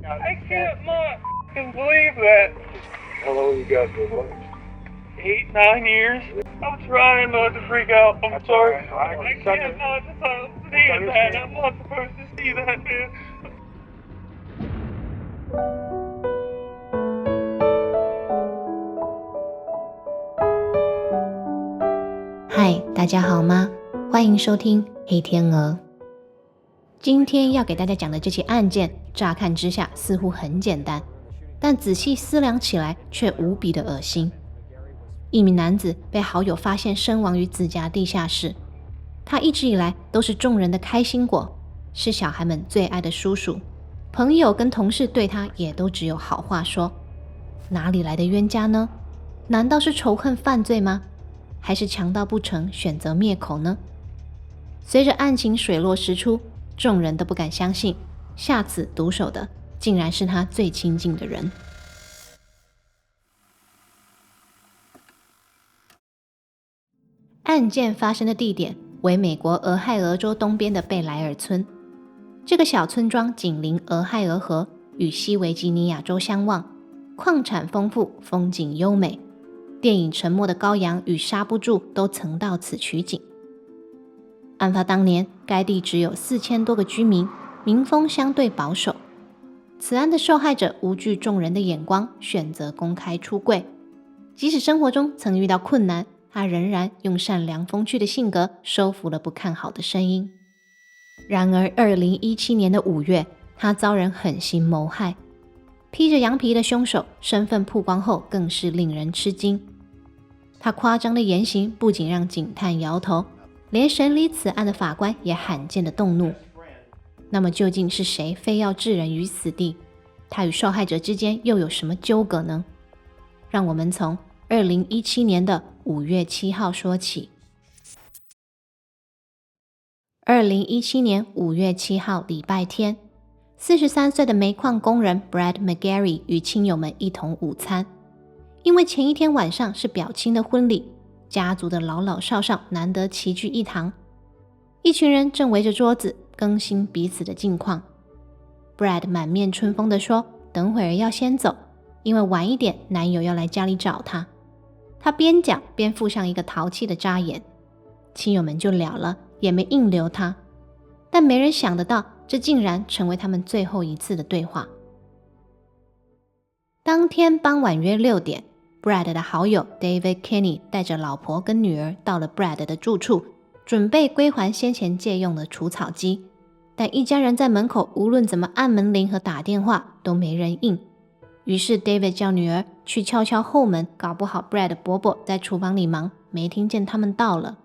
I can't believe that. How long you guys been working? 8, 9 years. I'm trying not to freak out. I'm sorry. Right. I can't not to see that. I'm not supposed to see that, man. 嗨，大家好嗎？歡迎收聽黑天鵝。今天要給大家講的這起案件，乍看之下似乎很簡單，但仔細思量起來卻無比的噁心。一名男子被好友發現身亡於自家地下室，他一直以來都是眾人的開心果，是小孩們最愛的叔叔，朋友跟同事對他也都只有好話說。哪裡來的冤家呢？難道是仇恨犯罪嗎？還是強盜不成選擇滅口呢？隨着案情水落石出，眾人都不敢相信，下此毒手的竟然是他最親近的人。案件發生的地點為美國俄亥俄州東邊的貝萊爾村。這個小村莊緊鄰俄亥俄河，與西維吉尼亞州相望，礦產豐富，風景優美。電影《沉默的羔羊》與《剎不住》都曾到此取景。案發當年，該地只有4000多個居民，民風相對保守。此案的受害者無懼眾人的眼光，選擇公開出櫃。即使生活中曾遇到困難，他仍然用善良風趣的性格收服了不看好的聲音。然而2017年的5月，他遭人狠心謀害。披着羊皮的兇手身份曝光後，更是令人吃驚。他誇張的言行不僅讓警探搖頭，連審理此案的法官也罕見的動怒。那麼究竟是誰非要置人於死地？他與受害者之間又有什麼糾葛呢？讓我們從2017年的5月7號說起。2017年5月7號禮拜天，43歲的煤礦工人 Brad McGarry 與親友們一同午餐。因為前一天晚上是表親的婚禮，家族的老老少少難得齊聚一堂，一群人正圍着桌子更新彼此的近況。Brad 滿面春風地說，等會兒要先走，因為晚一點男友要來家裡找他。他邊講邊附上一個淘氣的眨眼，親友們就了了，也沒硬留他。但沒人想得到，這竟然成為他們最後一次的對話。當天傍晚約6點，Brad 的好友 David Kinney 帶着老婆跟女兒到了 Brad 的住處，準備歸還先前借用的除草機。但一家人在門口無論怎麼按門鈴和打電話都沒人應。於是 David 叫女兒去敲敲後門，搞不好 Brad 伯伯在廚房裡忙，沒聽見他們到了。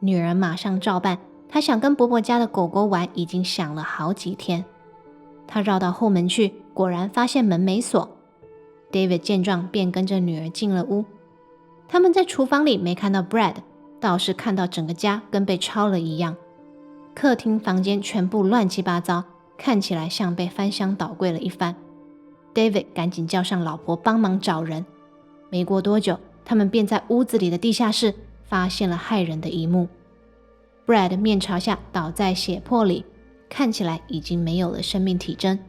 女兒馬上照辦，她想跟伯伯家的狗狗玩，已經想了好幾天。她繞到後門去，果然發現門沒鎖。David 見狀便跟着女兒進了屋。他們在廚房裡沒看到 Brad， 倒是看到整個家跟被抄了一樣。客廳房間全部亂七八糟，看起來像被翻箱倒櫃了一番。David 趕緊叫上老婆幫忙找人。沒過多久，他們便在屋子裡的地下室發現了駭人的一幕。Brad 面朝下倒在血泊裡，看起來已經沒有了生命體徵。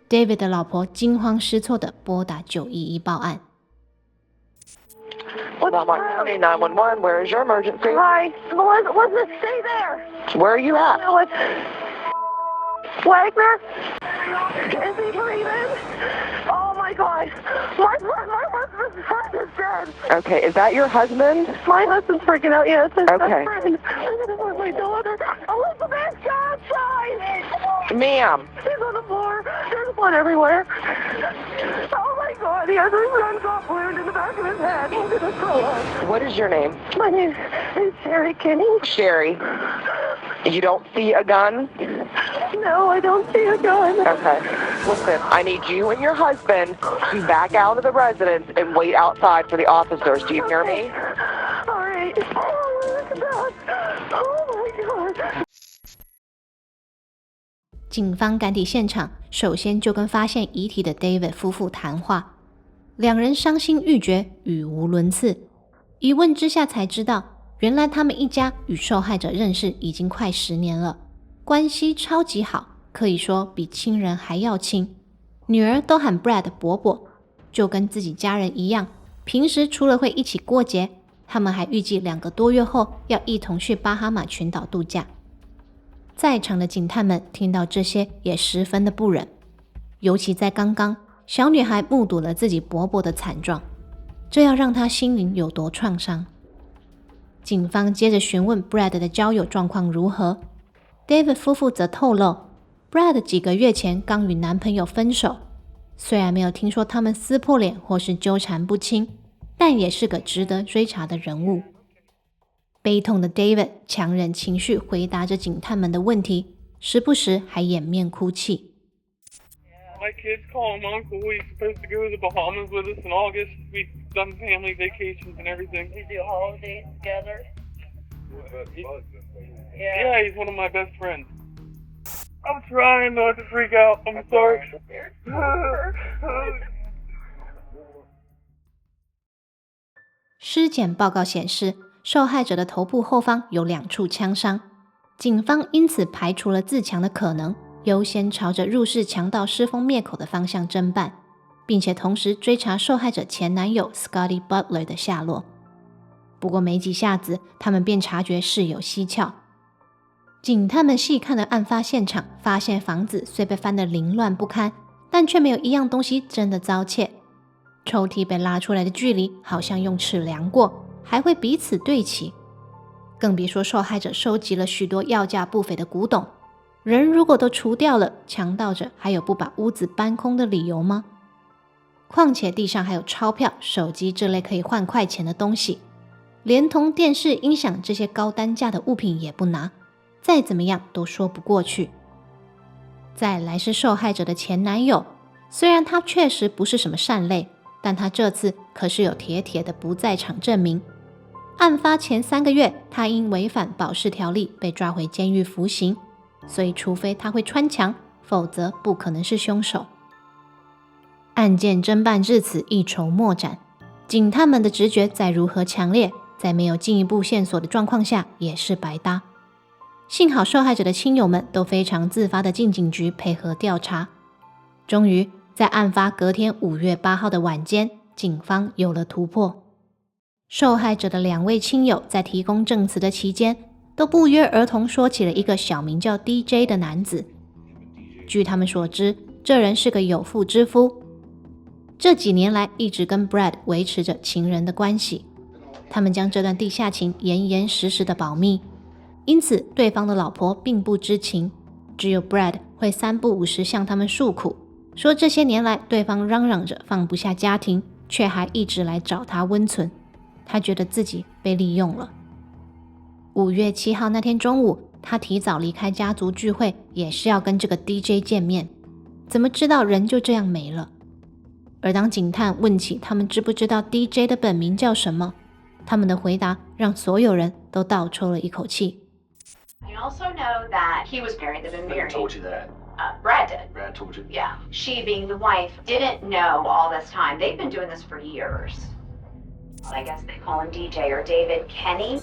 David 的老婆驚慌失措地撥打911報案。Belmont County 911, where is your emergency? Hi, Melissa, stay there. Where are you at? Wagner? Is he breathing? Oh my God. My husband is dead. Okay, is that your husband? My husband's freaking out, yes. His Okay. best friend. My daughter. Elizabeth, God, shine. Ma'am. She's on the floor. There's blood everywhere. Oh my God, he has his gun got wound in the back of his head. He's gonna throw up. What is your name? My name is Sherry Kinney. Sherry. You don't see a gun? No, I don't see a gun. Okay. Listen, I need you and your husband to back out of the residence and wait outside for the officers. Do you hear me? All right. Oh, look at that. Oh my God. 警方趕抵現場，首先就跟發現遺體的 David 夫婦談話。兩人傷心欲絕，語無倫次。一問之下才知道，原來他們一家與受害者認識已經快10年了，關係超級好，可以說比親人還要親。女兒都喊 Brad 伯伯，就跟自己家人一樣，平時除了會一起過節，他們還預計2個多月後要一同去巴哈馬群島度假。在場的警探們聽到這些也十分的不忍，尤其在剛剛小女孩目睹了自己伯伯的慘狀，這要讓她心靈有多創傷。警方接着詢問 Brad 的交友狀況如何， David 夫婦則透露 Brad 幾個月前剛與男朋友分手，雖然沒有聽說他們撕破臉或是糾纏不清，但也是個值得追查的人物。悲痛的 David 強忍情緒回答着警探們的問題，時不時還掩面哭泣。My kids call him Uncle. He's supposed to go to the Bahamas with us in August. We've done family vacations and everything. We do holidays together. Yeah, he's one of my best friends. I'm trying not to freak out. I'm sorry. 屍檢報告顯示，受害者的頭部後方有2處槍傷，警方因此排除了自強的可能，優先朝着入室強盜屍封滅口的方向偵辦，並且同時追查受害者前男友 Scotty Butler 的下落。不過沒幾下子，他們便察覺事有蹊蹺。警探們細看了案發現場，發現房子雖被翻得凌亂不堪，但卻沒有一樣東西真的遭竊。抽屜被拉出來的距離好像用尺量過，還會彼此對齊。更別說受害者收集了許多要價不菲的古董，人如果都除掉了，強盜者還有不把屋子搬空的理由嗎？況且地上還有鈔票、手機這類可以換快錢的東西，連同電視、音響這些高單價的物品也不拿，再怎麼樣都說不過去。再來是受害者的前男友，雖然他確實不是什麼善類，但他這次可是有鐵鐵的不在場證明。案發前3個月，他因違反保釋條例被抓回監獄服刑，所以除非他會穿牆，否則不可能是兇手。案件偵辦至此一籌莫展，警探們的直覺再如何強烈，在沒有進一步線索的狀況下也是白搭。幸好受害者的親友們都非常自發地進警局配合調查。終於在案發隔天5月8號的晚間，警方有了突破。受害者的2位親友在提供證詞的期間，都不約而同說起了一個小名叫 DJ 的男子。據他們所知，這人是個有婦之夫，這幾年來一直跟 Brad 維持着情人的關係。他們將這段地下情嚴嚴實實的保密，因此對方的老婆並不知情，只有 Brad 會3不5時向他們訴苦，說這些年來對方嚷嚷着放不下家庭，卻還一直來找他溫存。他覺得自己被利用了。5月7號那天中午，他提早離開家族聚會，也是要跟這個 DJ 見面，怎麼知道人就這樣沒了？而當警探問起他們知不知道 DJ 的本名叫什麼，他們的回答讓所有人都倒抽了一口氣。I also know that he was married. They've been married. Who told you that? Brad did. Brad told you? Yeah. She, being the wife, didn't know all this time. They've been doing this for years. I guess they call him DJ or David Kenny.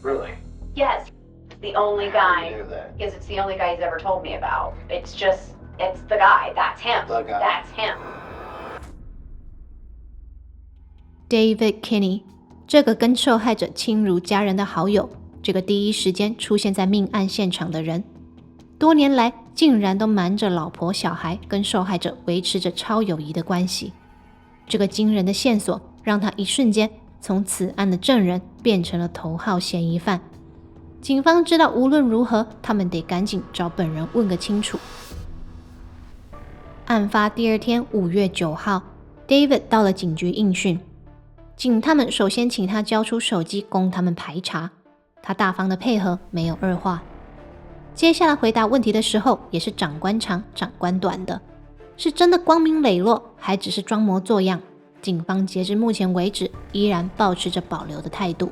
Really? Yes. It's the only guy. I knew that. Because it's the only guy he's ever told me about. It's the guy. That's him. The guy. That's him. David Kenny， 這個跟受害者親如家人的好友，這個第一時間出現在命案現場的人，多年來竟然都瞞着老婆小孩，跟受害者維持着超友誼的關係。這個驚人的線索讓他一瞬間從此案的證人變成了頭號嫌疑犯。警方知道無論如何，他們得趕緊找本人問個清楚。案發第2天5月9號 ，David 到了警局應訊。警探們首先請他交出手機供他們排查，他大方的配合，沒有二話。接下來回答問題的時候也是長官長長官短的，是真的光明磊落，還只是裝模作樣？警方截至目前為止依然保持着保留的態度。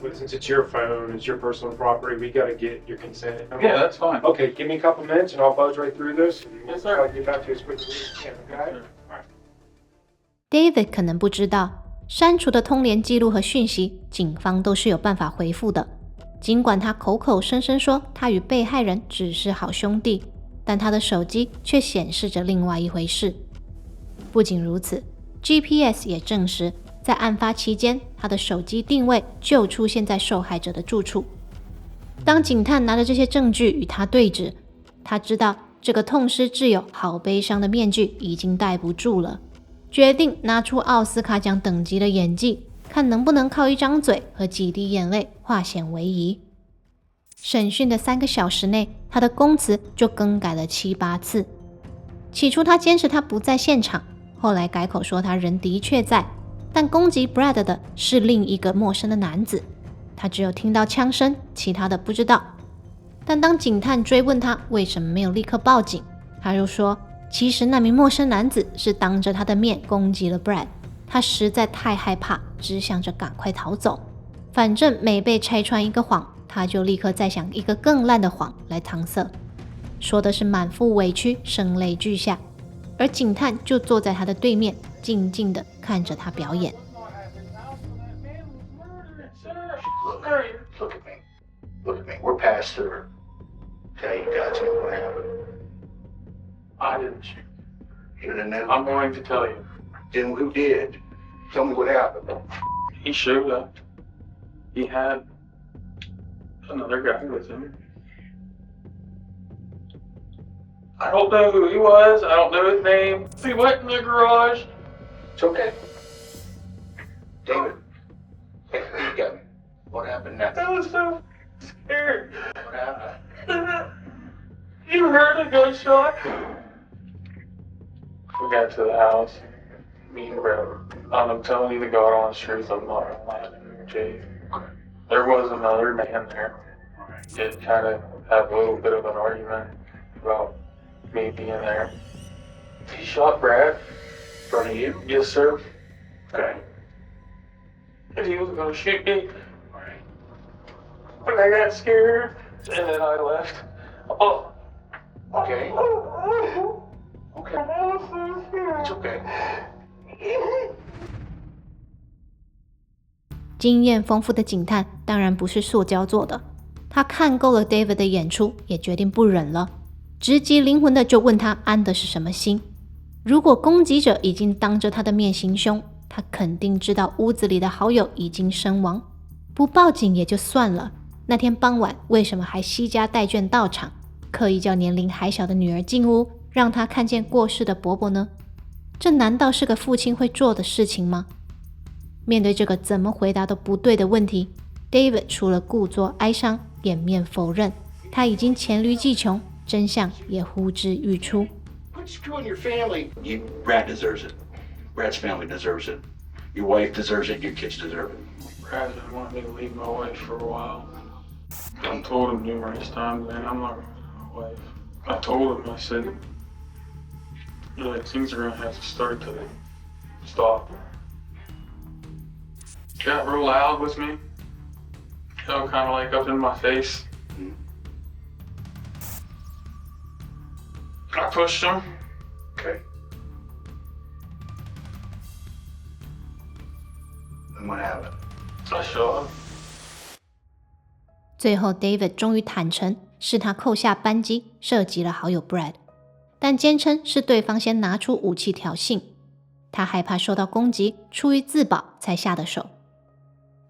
Since it's your phone, it's your personal property, we gotta get your consent. Yeah, that's fine. Okay, give me a couple minutes and I'll buzz right through this. Yes, sir. I'll get back to you as quickly as we can, okay? All right. David 可能不知道，刪除的通聯記錄和訊息，警方都是有辦法回復的。儘管他口口聲聲說他與被害人只是好兄弟，但他的手機卻顯示着另外一回事。不僅如此， GPS 也證實，在案發期間，他的手機定位就出現在受害者的住處。當警探拿着這些證據與他對峙，他知道這個痛失摯友好悲傷的面具已經戴不住了，決定拿出奧斯卡獎等級的演技，看能不能靠一張嘴和幾滴眼淚化險為夷。審訊的3個小時內，他的供詞就更改了7、8次。起初他堅持他不在現場，後來改口說他人的確在，但攻擊 Brad 的是另一個陌生的男子，他只有聽到槍聲，其他的不知道。但當警探追問他為什麼沒有立刻報警，他就說其實那名陌生男子是當着他的面攻擊了 Brad， 他實在太害怕，只想着趕快逃走。反正每被拆穿一個謊，他就立刻再想一個更爛的謊來搪塞，說的是滿腹委屈，聲淚俱下。而警探就坐在他的對面，靜靜地看着他表演。Look at me. Look at me. We're past through. Okay, you got to know what happened. I didn't shoot. You didn't know? I'm going to tell you. Then who did? Tell me what happened. He showed up. He had another guy with him. I don't know who he was. I don't know his name. He went in the garage. It's okay. David, hey, you got me. What happened next? I was so scared. What happened? You heard a gunshot? We got to the house. Me and Brad. I'm telling you the God honest truth. I'm not lying to you, Jay. There was another man there. It kind of had a little bit of an argument about me being there. He shot Brad. In front of you? Yes, sir. Okay. And he was gonna shoot me. But I got scared, and then I left. Oh. Okay. Okay. It's okay. 經驗豐富的警探當然不是塑膠做的，他看夠了 David 的演出，也決定不忍了，直擊靈魂的就問他安的是什麼心。如果攻擊者已經當着他的面行兇，他肯定知道屋子裡的好友已經身亡，不報警也就算了，那天傍晚為什麼還攜家帶眷到場，刻意叫年齡還小的女兒進屋，讓她看見過世的伯伯呢？這難道是個父親會做的事情嗎？面對這個怎麼回答都不對的問題， David 除了故作哀傷，掩面否認，他已經黔驢技窮，真相也呼之欲出。Quit screwing your family. Brad deserves it. Brad's family deserves it. Your wife deserves it. Your kids deserve it. Brad didn't want me to leave my wife for a while. I told him numerous times, man, I'm not leaving my wife. I told him, I said, you know, things are gonna have to start to stop. Got real loud with me. You know, kind of like up in my face. I pushed him. Okay. Then what happened? I shot him. 最後 David 終於坦誠是他扣下扳機射擊了好友 Brad， 但堅稱是對方先拿出武器挑釁，他害怕受到攻擊，出於自保才下的手。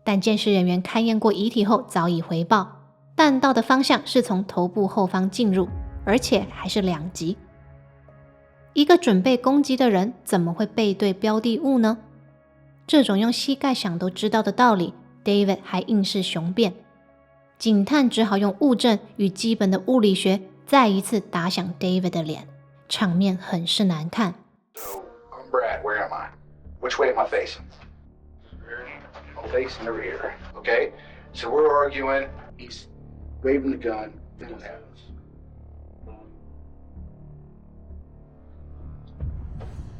但鑑識人員勘驗過遺體後早已回報，彈道的方向是從頭部後方進入，而且還是2擊。一個準備攻擊的人怎麼會背對標的物呢？這種用膝蓋想都知道的道理， David 還硬是雄辯。警探只好用物證與基本的物理學再一次打響 David 的臉，場面很是難看。 So, I'm Brad. Where am I? Which way am I facing? I'm facing the rear. Okay? So we're arguing. He's waving the gun. Then what happens?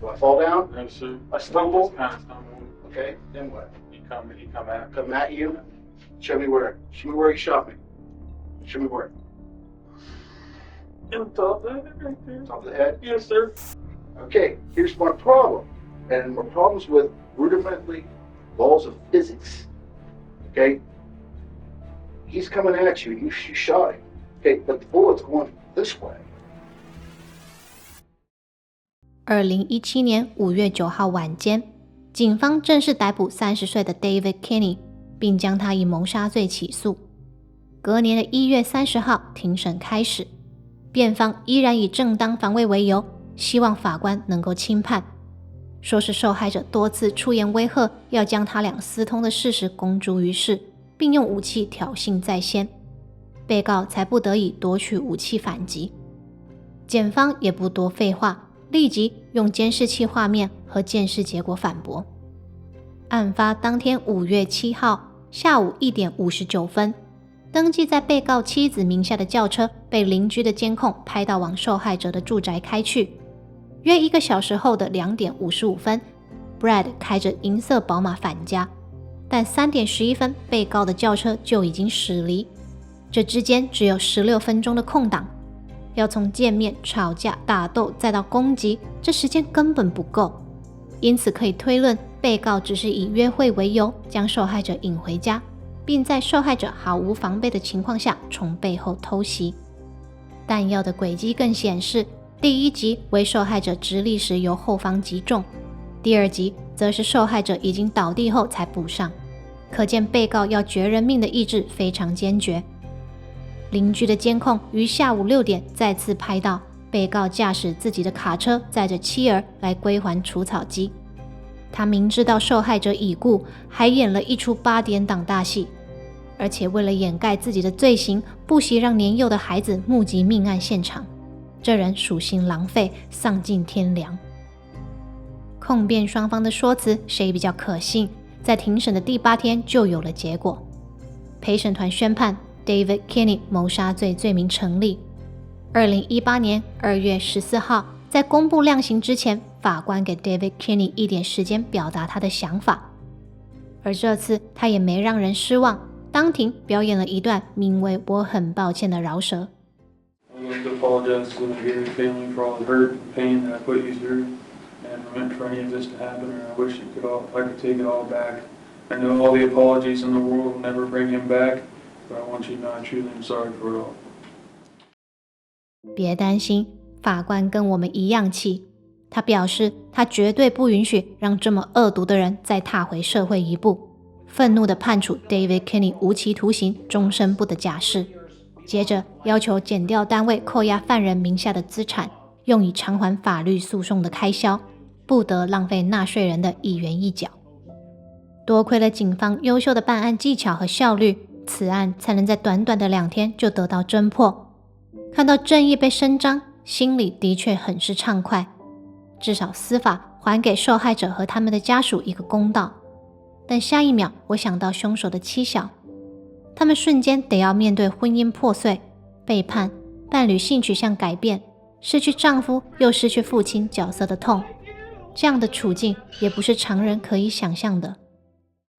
Do I fall down? No, sir. I stumble? Kind of stumbled. Okay. Then what? He come at me. Come at you. Show me where. Show me where you shot me. Show me where. In the top of the head right there. Top of the head? Yes, sir. Okay, here's my problem. And my problem's with rudimentary laws of physics. Okay? He's coming at you. You shot him. Okay, but the bullet's going this way. 2017年5月9號晚間，警方正式逮捕30歲的 David Kinney， 並將他以謀殺罪起訴。隔年的1月30號，庭審開始，辯方依然以正當防衛為由，希望法官能夠輕判，說是受害者多次出言威嚇要將他倆私通的事實公諸於世，並用武器挑釁在先，被告才不得已奪取武器反擊。檢方也不多廢話，立即用監視器畫面和鑑識結果反駁。案發當天5月7號下午1點59分，登記在被告妻子名下的轎車被鄰居的監控拍到往受害者的住宅開去。約1個小時後的2點55分 ，Brad 開着銀色寶馬返家，但3點11分被告的轎車就已經駛離，這之間只有16分鐘的空檔。要從見面、吵架、打鬥再到攻擊，這時間根本不夠，因此可以推論，被告只是以約會為由將受害者引回家，並在受害者毫無防備的情況下從背後偷襲。彈藥的軌跡更顯示，第一擊為受害者直立時由後方擊中，第二擊則是受害者已經倒地後才補上，可見被告要絕人命的意志非常堅決。鄰居的監控於下午6點再次拍到被告駕駛自己的卡車載着妻兒來歸還除草機。他明知道受害者已故，還演了一出8點檔大戲，而且為了掩蓋自己的罪行，不惜讓年幼的孩子目擊命案現場。這人屬性狼狽，喪盡天良。控辯雙方的說辭誰比較可信，在庭審的第8天就有了結果。陪審團宣判David Kinney 謀殺罪罪名成立。2018年2月14號，在公布量刑之前，法官給 David Kinney 一點時間表達他的想法。而這次他也沒讓人失望，當庭表演了一段名為“我很抱歉”的饒舌。I'd like to apologize to the Gary family for all the hurt and pain that I put you through, and I meant for any of this to happen, or I wish I could take it all back. I know all the apologies in the world will never bring him back.But I want you to know I truly am sorry for it all. 別擔心，法官跟我們一樣氣。他表示，他絕對不允許讓這麼惡毒的人再踏回社會一步，憤怒地判處 David Kinney 無期徒刑，終身不得假釋。接着要求檢調單位扣押犯人名下的資產，用以償還法律訴訟的開銷，不得浪費納稅人的一元一角。多虧了警方優秀的辦案技巧和效率，此案才能在短短的2天就得到偵破。看到正義被伸張，心裡的確很是暢快，至少司法還給受害者和他們的家屬一個公道。但下一秒，我想到兇手的妻小，他們瞬間得要面對婚姻破碎、背叛、伴侶性取向改變、失去丈夫又失去父親角色的痛，這樣的處境也不是常人可以想象的。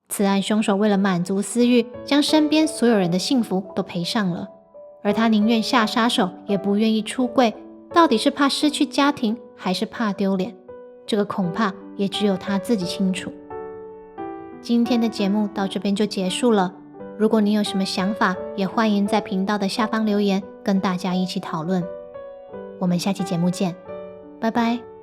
此案兇手為了滿足私慾，將身邊所有人的幸福都賠上了，而他寧願下殺手，也不願意出櫃，到底是怕失去家庭，還是怕丟臉？這個恐怕也只有他自己清楚。今天的節目到這邊就結束了，如果你有什麼想法，也歡迎在頻道的下方留言，跟大家一起討論。我們下期節目見，拜拜。